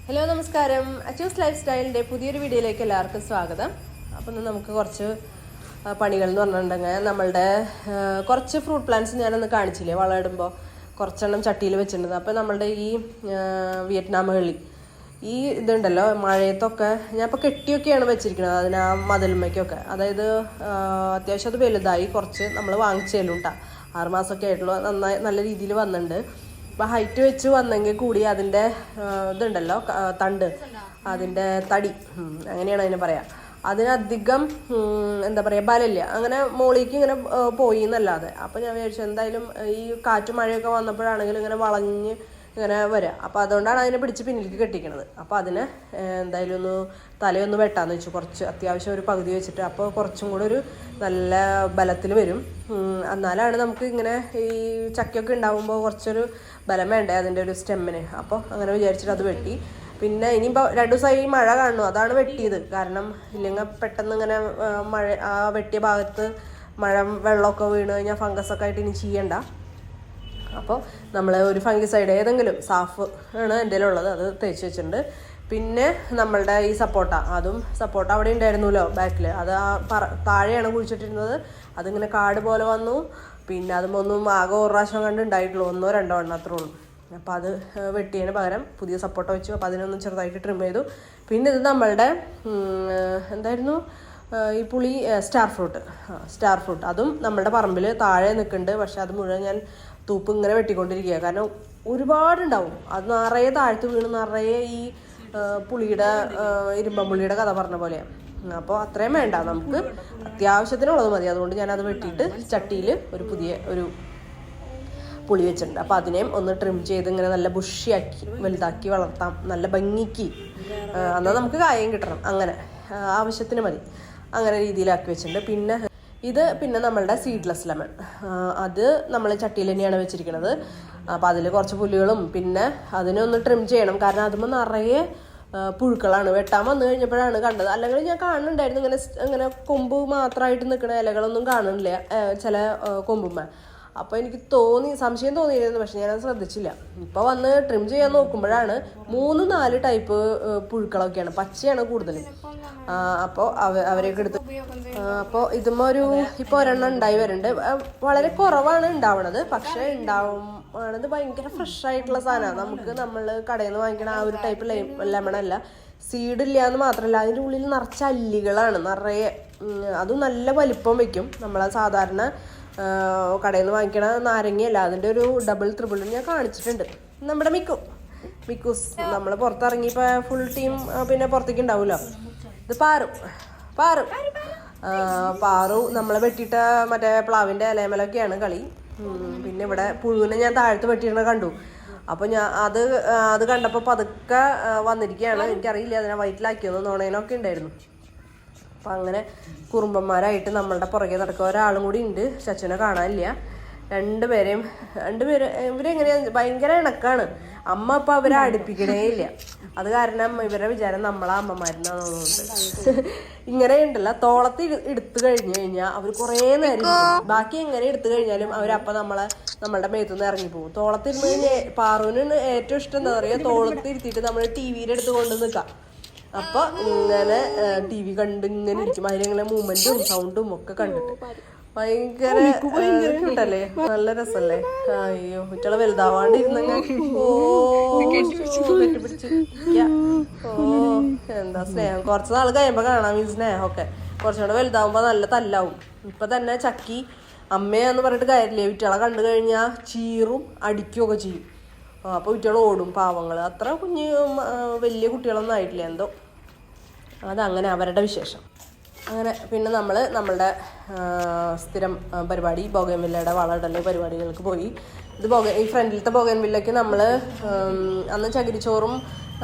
Hello നമസ്കാരം. Achus life സ്റ്റൈലിൻ്റെ പുതിയൊരു വീഡിയോയിലേക്ക് എല്ലാവർക്കും സ്വാഗതം. അപ്പം നമുക്ക് കുറച്ച് പണികൾ എന്ന് പറഞ്ഞിട്ടുണ്ടെങ്കിൽ നമ്മളുടെ കുറച്ച് ഫ്രൂട്ട് പ്ലാന്റ്സ് ഞാനൊന്ന് കാണിച്ചില്ലേ, വളമിടുമ്പോൾ കുറച്ചെണ്ണം ചട്ടിയിൽ വെച്ചിട്ടുണ്ട്. അപ്പോൾ നമ്മളുടെ ഈ വിയറ്റ്നാം ഹള്ളി ഈ ഇതുണ്ടല്ലോ, മഴയത്തൊക്കെ ഞാൻ ഇപ്പോൾ കെട്ടിയൊക്കെയാണ് വെച്ചിരിക്കുന്നത് അതിന് ആ മതിലുമ്മയ്ക്കൊക്കെ. അതായത് അത്യാവശ്യം അത് വലുതായി, കുറച്ച് നമ്മൾ വാങ്ങിച്ചേലും കേട്ടോ. 6 മാസമൊക്കെ ആയിട്ടുള്ളൂ. നന്നായി നല്ല രീതിയിൽ വന്നിട്ടുണ്ട്. അപ്പോൾ ഹൈറ്റ് വെച്ച് വന്നെങ്കിൽ കൂടി അതിൻ്റെ ഇതുണ്ടല്ലോ, തണ്ട്, അതിൻ്റെ തടി, അങ്ങനെയാണ് അതിന് പറയാം, അതിനധികം എന്താ പറയുക, ബലമില്ല. അങ്ങനെ മോളിലേക്ക് ഇങ്ങനെ പോയി എന്നല്ലാതെ. അപ്പോൾ ഞാൻ വിചാരിച്ചു എന്തായാലും ഈ കാറ്റും മഴയൊക്കെ വന്നപ്പോഴാണെങ്കിലും ഇങ്ങനെ വളഞ്ഞ് ഇങ്ങനെ വരിക. അപ്പോൾ അതുകൊണ്ടാണ് അതിനെ പിടിച്ച് പിന്നിലേക്ക് കെട്ടിക്കണത്. അപ്പോൾ അതിന് എന്തായാലും തലയൊന്ന് വെട്ടാന്ന് വെച്ചു, കുറച്ച് അത്യാവശ്യം ഒരു പകുതി വെച്ചിട്ട്. അപ്പോൾ കുറച്ചും കൂടെ ഒരു നല്ല ബലത്തിൽ വരും. എന്നാലാണ് നമുക്ക് ഇങ്ങനെ ഈ ചക്കയൊക്കെ ഉണ്ടാകുമ്പോൾ കുറച്ചൊരു ബലം വേണ്ടേ അതിൻ്റെ ഒരു സ്റ്റെമ്മിന്. അപ്പോൾ അങ്ങനെ വിചാരിച്ചിട്ട് അത് വെട്ടി. പിന്നെ ഇനിയിപ്പോൾ 2 ദിവസമായി മഴ കാണുന്നു, അതാണ് വെട്ടിയത്. കാരണം ഇല്ലെങ്കിൽ പെട്ടെന്ന് ഇങ്ങനെ മഴ ആ വെട്ടിയ ഭാഗത്ത് വെള്ളമൊക്കെ വീണ് കഴിഞ്ഞാൽ ഫംഗസൊക്കെ ആയിട്ട് ഇനി ചെയ്യണ്ട. അപ്പോൾ നമ്മൾ ഒരു ഫംഗിസൈഡ് ഏതെങ്കിലും സാഫ് ആണ് എൻ്റെ ഉള്ളത്, അത് തേച്ച് വെച്ചിട്ടുണ്ട്. പിന്നെ നമ്മളുടെ ഈ സപ്പോട്ട അവിടെ ഉണ്ടായിരുന്നല്ലോ ബാക്കിൽ, അത് ആ താഴെയാണ് കുഴിച്ചിട്ടിരുന്നത്. അതിങ്ങനെ കാട് പോലെ വന്നു. പിന്നെ അതുമൊന്നും ആകെ 1 പ്രാവശ്യം കണ്ട് ഉണ്ടായിട്ടുള്ളൂ, 1 2 എണ്ണം അത്രേ ഉള്ളൂ. അപ്പോൾ അത് വെട്ടിയതിന് പകരം പുതിയ സപ്പോട്ട വെച്ചു. അപ്പോൾ അതിനൊന്നും ചെറുതായിട്ട് ട്രിം ചെയ്തു. പിന്നെ ഇത് നമ്മളുടെ എന്തായിരുന്നു ഈ പുളി, സ്റ്റാർ ഫ്രൂട്ട് അതും നമ്മുടെ പറമ്പിൽ താഴെ നിൽക്കുന്നുണ്ട്. പക്ഷെ അത് മുഴുവൻ ഞാൻ തൂപ്പ് ഇങ്ങനെ വെട്ടിക്കൊണ്ടിരിക്കുക. കാരണം ഒരുപാടുണ്ടാവും, അത് നിറയെ താഴ്ത്ത് വീണ് നിറയെ ഈ പുളിയുടെ ഇരുമ്പമ്പുള്ളിയുടെ കഥ പറഞ്ഞ പോലെയാണ്. അപ്പോൾ അത്രയും വേണ്ട, നമുക്ക് അത്യാവശ്യത്തിനുള്ളത് മതി. അതുകൊണ്ട് ഞാനത് വെട്ടിയിട്ട് ചട്ടിയിൽ ഒരു പുളി വെച്ചിട്ടുണ്ട്. അപ്പോൾ അതിനെയും ഒന്ന് ട്രിം ചെയ്ത് ഇങ്ങനെ നല്ല ബുഷിയാക്കി വലുതാക്കി വളർത്താം, നല്ല ഭംഗിക്ക്. എന്നാൽ നമുക്ക് കായം കിട്ടണം, അങ്ങനെ ആവശ്യത്തിന് മതി, അങ്ങനെ രീതിയിലാക്കി വെച്ചിട്ടുണ്ട്. പിന്നെ നമ്മളുടെ സീഡ്ലെസ് ലെമൺ, അത് നമ്മൾ ചട്ടിയിൽ തന്നെയാണ് വെച്ചിരിക്കുന്നത്. അപ്പോൾ അതിൽ കുറച്ച് പുല്ലുകളും, പിന്നെ അതിനൊന്ന് ട്രിം ചെയ്യണം. കാരണം അതുമ്പോൾ നിറയെ പുഴുക്കളാണ്. വെട്ടാൻ വന്നു കഴിഞ്ഞപ്പോഴാണ് കണ്ടത്. അല്ലെങ്കിൽ ഞാൻ കാണുന്നുണ്ടായിരുന്നു ഇങ്ങനെ കൊമ്പ് മാത്രമായിട്ട് നിൽക്കുന്ന ഇലകളൊന്നും കാണുന്നില്ല ചില കൊമ്പുമ്മ. അപ്പോൾ എനിക്ക് സംശയം തോന്നിയിരുന്നു, പക്ഷെ ഞാനത് ശ്രദ്ധിച്ചില്ല. ഇപ്പോൾ വന്ന് ട്രിം ചെയ്യാൻ നോക്കുമ്പോഴാണ് 3-4 ടൈപ്പ് പുഴുക്കളൊക്കെയാണ്, പച്ചയാണ് കൂടുതലും. അപ്പോൾ അവരെയൊക്കെ എടുത്ത് അപ്പോൾ ഇപ്പോൾ 1 എണ്ണം ഉണ്ടായി വരുന്നുണ്ട്. വളരെ കുറവാണ് ഉണ്ടാവണത്, പക്ഷെ ഉണ്ടാവുന്നത് ഭയങ്കര ഫ്രഷ് ആയിട്ടുള്ള സാധനമാണ്. നമ്മൾ കടയിൽ നിന്ന് വാങ്ങിക്കണ ആ ഒരു ടൈപ്പ് ലെമണല്ല. സീഡില്ല എന്ന് മാത്രമല്ല, അതിൻ്റെ ഉള്ളിൽ നിറച്ച അല്ലികളാണ് നിറയെ. അതും നല്ല വലിപ്പം വയ്ക്കും. നമ്മളെ സാധാരണ കടയിൽ നിന്ന് വാങ്ങിക്കണ നാരങ്ങയല്ല, അതിൻ്റെ ഒരു ഡബിൾ ട്രിപ്പിൾ ഞാൻ കാണിച്ചിട്ടുണ്ട്. നമ്മുടെ മിക്കൂസ് നമ്മൾ പുറത്തിറങ്ങിയപ്പോൾ ഫുൾ ടീം പിന്നെ പുറത്തേക്ക് ഉണ്ടാവുമല്ലോ. ഇത് പാറു നമ്മളെ വെട്ടിയിട്ട മറ്റേ പ്ലാവിൻ്റെ ഇലമലൊക്കെയാണ് കളി. പിന്നെ ഇവിടെ പുഴുവിനെ ഞാൻ താഴത്ത് വെട്ടിയിരുന്ന കണ്ടു. അപ്പോൾ ഞാൻ അത് കണ്ടപ്പോൾ പതുക്കെ വന്നിരിക്കുകയാണ്. എനിക്കറിയില്ല അതിനെ വയറ്റിലാക്കിയൊന്നും, നുണയനൊക്കെ ഉണ്ടായിരുന്നു. അപ്പം അങ്ങനെ കുറുമ്പന്മാരായിട്ട് നമ്മളുടെ പുറകെ നടക്കുക. ഒരാളും കൂടി ഉണ്ട്, ചച്ചുനെ കാണാനില്ല. രണ്ടുപേരും ഇവരെങ്ങനെയാണ്, ഭയങ്കര ഇണക്കാണ്. അമ്മ അപ്പം അവരെ അടുപ്പിക്കണേ ഇല്ല. അത് കാരണം ഇവരുടെ വിചാരം നമ്മളെ അമ്മമാരെന്നാണ് തോന്നുന്നുണ്ട്. ഇങ്ങനെ ഉണ്ടല്ല, തോളത്ത് എടുത്തു കഴിഞ്ഞു കഴിഞ്ഞാൽ അവർ കുറേ നേരം, ബാക്കി എങ്ങനെ എടുത്തു കഴിഞ്ഞാലും അവരപ്പം നമ്മളുടെ മേത്തുനിന്ന് ഇറങ്ങിപ്പോകും. തോളത്തിരുന്ന് കഴിഞ്ഞാൽ പാറുവിന് ഏറ്റവും ഇഷ്ടം എന്താ പറയുക, തോളത്ത് ഇരുത്തിയിട്ട് നമ്മൾ TV അടുത്ത് കൊണ്ട് നിൽക്കാം. അപ്പൊ ഇങ്ങനെ TV കണ്ട് ഇങ്ങനെ ഇരിക്കും. അതിലിങ്ങനെ മൂവ്മെന്റും സൗണ്ടും ഒക്കെ കണ്ടിട്ട് ഭയങ്കര ക്യൂട്ടല്ലേ, നല്ല രസല്ലേ. അയ്യോ, കുട്ടികളെ വലുതാവാണ്ടിരുന്നെങ്കിൽ എന്താ സ്നേഹം. കുറച്ച് നാൾ കഴിയുമ്പോ കാണാം ഈ സ്നേഹമൊക്കെ. കുറച്ചുകൂടെ വലുതാവുമ്പോ നല്ല തല്ലാവും. ഇപ്പൊ തന്നെ ചക്കി അമ്മയാന്ന് പറഞ്ഞിട്ട് കാര്യമില്ലേ, കുട്ടികളെ കണ്ടു കഴിഞ്ഞാൽ ചീറും അടിക്കുകയൊക്കെ ചെയ്യും. അപ്പോൾ കുട്ടികൾ ഓടും, പാവങ്ങൾ. അത്ര വലിയ കുട്ടികളൊന്നും ആയിട്ടില്ല എന്തോ. അതങ്ങനെ അവരുടെ വിശേഷം. അങ്ങനെ പിന്നെ നമ്മളുടെ സ്ഥിരം പരിപാടി ബോഗൻവില്ലയുടെ വളമിടൽ പരിപാടികൾക്ക് പോയി. ഈ ഫ്രണ്ടിലത്തെ ബോഗൻവില്ലയ്ക്ക് നമ്മൾ അന്ന് ചകിരിച്ചോറും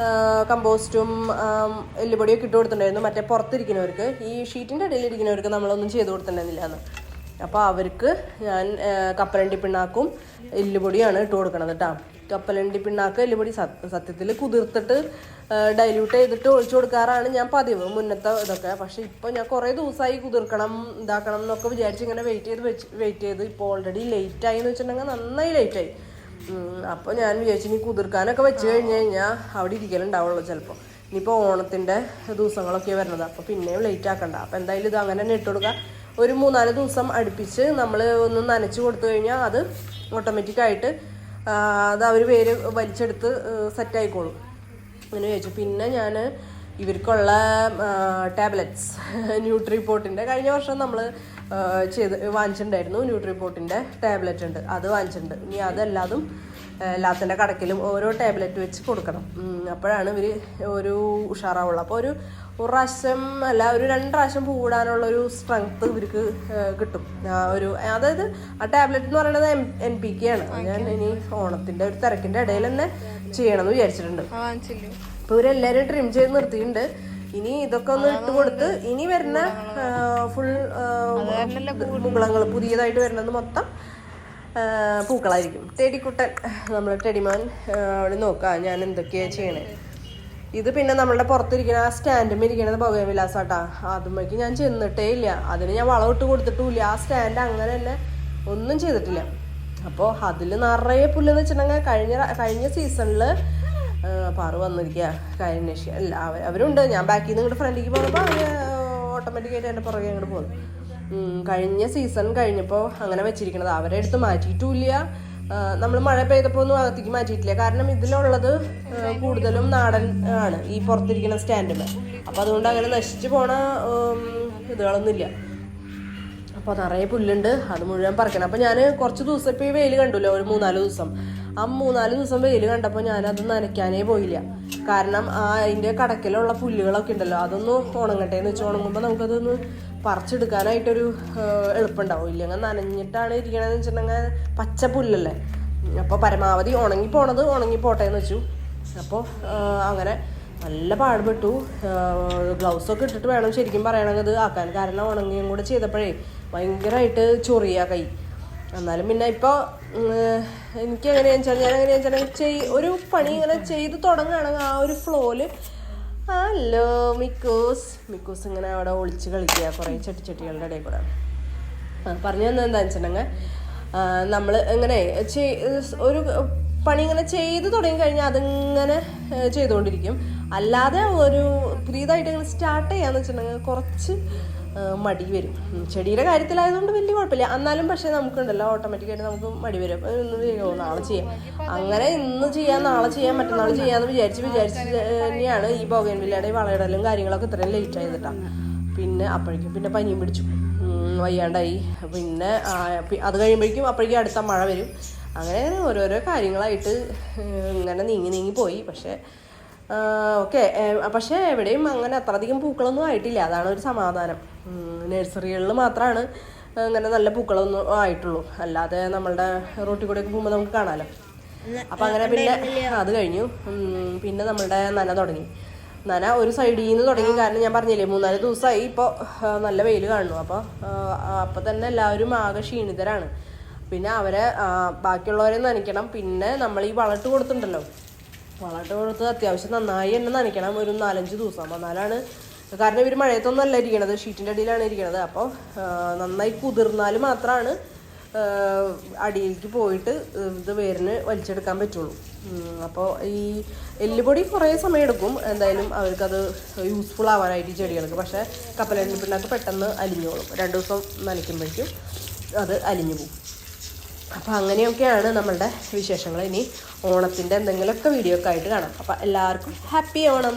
കമ്പോസ്റ്റും എല്ലുപൊടിയൊക്കെ ഇട്ട് കൊടുത്തിട്ടുണ്ടായിരുന്നു. മറ്റേ പുറത്തിരിക്കുന്നവർക്ക്, ഈ ഷീറ്റിൻ്റെ ഇടയിലിരിക്കുന്നവർക്ക് നമ്മളൊന്നും ചെയ്ത് കൊടുത്തിട്ടുണ്ടായിരുന്നില്ല എന്ന്. അപ്പോൾ അവർക്ക് ഞാൻ കപ്പലണ്ടി പിണ്ണാക്കും എല്ലുപൊടിയാണ് ഇട്ട് കൊടുക്കണത് കേട്ടോ. കപ്പലണ്ടി പിണ്ണാക്ക് എല്ലുപൊടി സത്യത്തിൽ കുതിർത്തിട്ട് ഡൈല്യൂട്ട് ചെയ്തിട്ട് ഒഴിച്ചു കൊടുക്കാറാണ് ഞാൻ പതിവ് മുന്നത്തെ ഇതൊക്കെ. പക്ഷെ ഇപ്പോൾ ഞാൻ കുറേ ദിവസമായി കുതിർക്കണം ഇതാക്കണം എന്നൊക്കെ വിചാരിച്ച് ഇങ്ങനെ വെയിറ്റ് ചെയ്ത് ഇപ്പോൾ ഓൾറെഡി ലേറ്റായി എന്ന് വെച്ചിട്ടുണ്ടെങ്കിൽ നന്നായി ലേറ്റായി. അപ്പോൾ ഞാൻ വിചാരിച്ചു ഇനി കുതിർക്കാനൊക്കെ വെച്ച് കഴിഞ്ഞ് കഴിഞ്ഞാൽ അവിടെ ഇരിക്കലുണ്ടാവുള്ളൂ ചിലപ്പോൾ. ഇനിയിപ്പോൾ ഓണത്തിൻ്റെ ദിവസങ്ങളൊക്കെ വരുന്നത്, അപ്പോൾ പിന്നെയും ലേറ്റ് ആക്കണ്ട. അപ്പോൾ എന്തായാലും ഇത് അങ്ങനെ തന്നെ ഇട്ട് കൊടുക്കുക. ഒരു 3-4 ദിവസം അടുപ്പിച്ച് നമ്മൾ ഒന്ന് നനച്ച് കൊടുത്തു കഴിഞ്ഞാൽ അത് ഓട്ടോമാറ്റിക്കായിട്ട് അത് അവർ വേര് വലിച്ചെടുത്ത് സെറ്റായിക്കോളും. അങ്ങനെ ചോദിച്ചു. പിന്നെ ഞാൻ ഇവർക്കുള്ള ടാബ്ലറ്റ്സ് ന്യൂട്രിപോർട്ടിൻ്റെ കഴിഞ്ഞ വർഷം നമ്മൾ വാങ്ങിച്ചിട്ടുണ്ടായിരുന്നു. ന്യൂട്രിപോർട്ടിൻ്റെ ടാബ്ലറ്റ് ഉണ്ട്, അത് വാങ്ങിച്ചിട്ടുണ്ട്. ഇനി അതല്ലാതും എല്ലാത്തിൻ്റെ കടക്കിലും ഓരോ ടാബ്ലറ്റ് വെച്ച് കൊടുക്കണം. അപ്പോഴാണ് ഇവർ ഒരു ഉഷാറാവുള്ളൂ. അപ്പോൾ ഒരു പ്രാവശ്യം അല്ല, ഒരു 2 പ്രാവശ്യം പൂടാനുള്ളൊരു സ്ട്രെങ്ത്ത് ഇവർക്ക് കിട്ടും. അതായത് ആ ടാബ്ലറ്റ് എന്ന് പറയുന്നത് NPK ആണ്. ഞാൻ ഇനി ഓണത്തിൻ്റെ ഒരു തിരക്കിൻ്റെ ഇടയിൽ തന്നെ ചെയ്യണമെന്ന് വിചാരിച്ചിട്ടുണ്ട്. അപ്പോൾ ഇവരെല്ലാവരും ട്രിം ചെയ്ത് നിർത്തിയിട്ടുണ്ട്. ഇനി ഇതൊക്കെ ഒന്ന് ഇട്ട് കൊടുത്ത് ഇനി വരുന്ന ഫുൾ മുകളങ്ങൾ പുതിയതായിട്ട് വരുന്നത് മൊത്തം പൂക്കളായിരിക്കും. ടെഡിക്കുട്ടൻ, നമ്മൾ ടെഡിമാൻ അവിടെ നോക്കാം ഞാൻ എന്തൊക്കെയാണ് ചെയ്യണേ. ഇത് പിന്നെ നമ്മളുടെ പുറത്തിരിക്കുന്ന ആ സ്റ്റാൻഡും ഇരിക്കണത് ബൊഗേൻവില്ലാസാട്ടാ. അതുമ്മേക്ക് ഞാൻ ചെന്നിട്ടേ ഇല്ല, അതിന് ഞാൻ വളമിട്ട് കൊടുത്തിട്ടുമില്ല. ആ സ്റ്റാൻഡ് അങ്ങനെ തന്നെ ഒന്നും ചെയ്തിട്ടില്ല. അപ്പോൾ അതിൽ നിറയെ പുല്ലെന്ന് വെച്ചിട്ടുണ്ടെങ്കിൽ കഴിഞ്ഞ സീസണിൽ പാറു വന്നിരിക്കുക കാര്യന്വേഷിക്കുക അല്ല അവരുണ്ട്. ഞാൻ ബാക്കിൽ നിന്ന് ഇങ്ങോട്ട് ഫ്രണ്ടിലേക്ക് പോകുമ്പോൾ അവർ ഓട്ടോമാറ്റിക്കായിട്ട് എൻ്റെ പുറകെ അങ്ങോട്ട് പോകുന്നു. കഴിഞ്ഞ സീസൺ കഴിഞ്ഞപ്പോൾ അങ്ങനെ വെച്ചിരിക്കണത് അവരെ അടുത്ത് മാറ്റിയിട്ടുമില്ല. നമ്മൾ മഴ പെയ്തപ്പോൾ ഒന്നും അകത്തേക്ക് മാറ്റിയിട്ടില്ല. കാരണം ഇതിലുള്ളത് കൂടുതലും നാടൻ ആണ് ഈ പുറത്തിരിക്കുന്ന സ്റ്റാൻഡിൽ. അപ്പോൾ അതുകൊണ്ട് അങ്ങനെ നശിച്ചു പോണ ഇതുകളൊന്നുമില്ല. അപ്പോൾ നിറയെ പുല്ലുണ്ട്, അത് മുഴുവൻ പറിക്കണം. അപ്പോൾ ഞാൻ കുറച്ച് ദിവസം ഇപ്പോൾ ഈ വെയിൽ കണ്ടല്ലോ, ഒരു 3-4 ദിവസം. ആ 3-4 ദിവസം വെയിൽ കണ്ടപ്പോൾ ഞാനത് നനയ്ക്കാനേ പോയില്ല. കാരണം അതിൻ്റെ കടക്കിലുള്ള പുല്ലുകളൊക്കെ ഉണ്ടല്ലോ, അതൊന്ന് ഉണങ്ങട്ടെ എന്ന് വെച്ച് ഉണങ്ങുമ്പോൾ നമുക്കതൊന്ന് പറിച്ചെടുക്കാനായിട്ടൊരു എളുപ്പമുണ്ടാവും. ഇല്ലെങ്കിൽ നനഞ്ഞിട്ടാണ് ഇരിക്കണമെന്ന് വെച്ചിട്ടുണ്ടെങ്കിൽ പച്ച പുല്ലല്ലേ. അപ്പോൾ പരമാവധി ഉണങ്ങിപ്പോട്ടെ എന്ന് വെച്ചു. അപ്പോൾ അങ്ങനെ നല്ല പാടുപെട്ടു. ഗ്ലൗസൊക്കെ ഇട്ടിട്ട് വേണം ശരിക്കും പറയണമെങ്കിൽ ഇത് ആക്കാൻ. കാരണം ഉണങ്ങിയും കൂടെ ചെയ്തപ്പോഴേ ഭയങ്കരമായിട്ട് ചൊറിയാ കൈ. എന്നാലും പിന്നെ ഇപ്പോൾ എനിക്ക് എങ്ങനെയാണെന്ന് വെച്ചാൽ ഒരു പണി ഇങ്ങനെ ചെയ്ത് തുടങ്ങുകയാണെങ്കിൽ ആ ഒരു ഫ്ലോയിൽ ഹലോ മിക്കൂസ് ഇങ്ങനെ അവിടെ ഒളിച്ച് കളിക്കുക കുറേ ചെട്ടികളുടെ ഇടയിൽ കൂടെ. പറഞ്ഞു തന്നെന്താണെന്ന് വെച്ചിട്ടുണ്ടെങ്കിൽ നമ്മൾ ഇങ്ങനെ ഒരു പണി ഇങ്ങനെ ചെയ്ത് തുടങ്ങി കഴിഞ്ഞാൽ അതിങ്ങനെ ചെയ്തുകൊണ്ടിരിക്കും. അല്ലാതെ ഒരു പുതിയതായിട്ട് ഇങ്ങനെ സ്റ്റാർട്ട് ചെയ്യാന്ന് വെച്ചിട്ടുണ്ടെങ്കിൽ കുറച്ച് മടി വരും. ചെടിയുടെ കാര്യത്തിലായതുകൊണ്ട് വലിയ കുഴപ്പമില്ല. എന്നാലും പക്ഷേ നമുക്കുണ്ടല്ലോ ഓട്ടോമാറ്റിക്കായിട്ട് നമുക്ക് മടി വരും. ഇന്ന് ചെയ്യുമോ നാളെ ചെയ്യാം, അങ്ങനെ ഇന്ന് ചെയ്യാം നാളെ ചെയ്യാം മറ്റന്നാൾ ചെയ്യാമെന്ന് വിചാരിച്ച് തന്നെയാണ് ഈ ബൊഗേൻവില്ലയുടെ വളയിടലും കാര്യങ്ങളൊക്കെ ഇത്രയും ലേറ്റ് ആയതിട്ടാണ്. പിന്നെ അപ്പോഴേക്കും പിന്നെ പനിയും പിടിച്ചു, വയ്യാണ്ടായി. പിന്നെ അത് കഴിയുമ്പോഴേക്കും അപ്പോഴേക്കും അടുത്ത മഴ വരും. അങ്ങനെ ഓരോരോ കാര്യങ്ങളായിട്ട് ഇങ്ങനെ നീങ്ങി പോയി. പക്ഷേ ഓക്കെ. പക്ഷേ എവിടെയും അങ്ങനെ അത്രയധികം പൂക്കളൊന്നും ആയിട്ടില്ല, അതാണ് ഒരു സമാധാനം. നഴ്സറികളിൽ മാത്രമാണ് അങ്ങനെ നല്ല പൂക്കളൊന്നും ആയിട്ടുള്ളൂ. അല്ലാതെ നമ്മളുടെ റോട്ടിൽ കൂടെയൊക്കെ പോകുമ്പോൾ നമുക്ക് കാണാമല്ലോ. അപ്പം അങ്ങനെ പിന്നെ അത് കഴിഞ്ഞു. പിന്നെ നമ്മളുടെ നന ഒരു സൈഡിൽ നിന്ന് തുടങ്ങി. കാരണം ഞാൻ പറഞ്ഞില്ലേ 3-4 ദിവസമായി ഇപ്പോൾ നല്ല വെയിൽ കാണുന്നു. അപ്പോൾ തന്നെ എല്ലാവരും ആകെ ക്ഷീണിതരാണ്. പിന്നെ അവരെ ബാക്കിയുള്ളവരെ നനയ്ക്കണം. പിന്നെ നമ്മൾ ഈ വളമിട്ട് കൊടുത്തിട്ടുണ്ടല്ലോ, വളമിട്ട് കൊടുത്ത് അത്യാവശ്യം നന്നായി തന്നെ നനയ്ക്കണം ഒരു 4-5 ദിവസം. എന്നാലാണ്, കാരണം ഇവർ മഴയത്തൊന്നും അല്ല ഇരിക്കണത്, ഷീറ്റിൻ്റെ അടിയിലാണ് ഇരിക്കണത്. അപ്പോൾ നന്നായി കുതിർന്നാൽ മാത്രമാണ് അടിയിലേക്ക് പോയിട്ട് ഇത് വേരിന് വലിച്ചെടുക്കാൻ പറ്റുള്ളൂ. അപ്പോൾ ഈ എല്ലുപൊടി കുറേ സമയം എടുക്കും എന്തായാലും അവർക്കത് യൂസ്ഫുൾ ആവാനായിട്ട് ചെടികൾക്ക്. പക്ഷേ കപ്പലണ്ടി പിണ്ണാക്ക് പെട്ടെന്ന് അലിഞ്ഞോളും, 2 ദിവസം നനയ്ക്കുമ്പോഴേക്കും അത് അലിഞ്ഞു പോകും. അപ്പോൾ അങ്ങനെയൊക്കെയാണ് നമ്മളുടെ വിശേഷങ്ങൾ. ഇനി ഓണത്തിൻ്റെ എന്തെങ്കിലുമൊക്കെ വീഡിയോ ഒക്കെ ആയിട്ട് കാണാം. അപ്പോൾ എല്ലാവർക്കും ഹാപ്പി ഓണം.